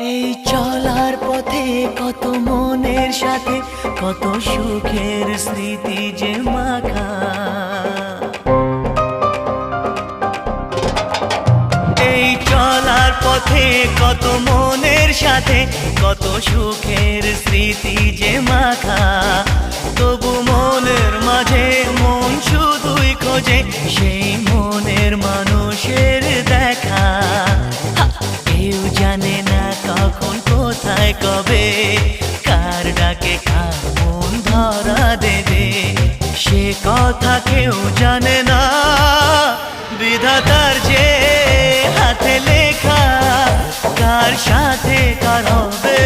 এই চলার পথে কত মনের সাথে কত সুখের স্মৃতি যে মাখা। এই চলার পথে কত মনের সাথে কত সুখের স্মৃতি যে মাখা। তবু মনের মাঝে মন শুধুই খোঁজে সেই মনের মানুষের দেখা। কেউ জানে না কখন কোথায় কবে কার ডাকে কার মন ধরা দেবে, সে কথা কেউ জানে না। বিধাতার যে হাতে লেখা কার সাথে কার হবে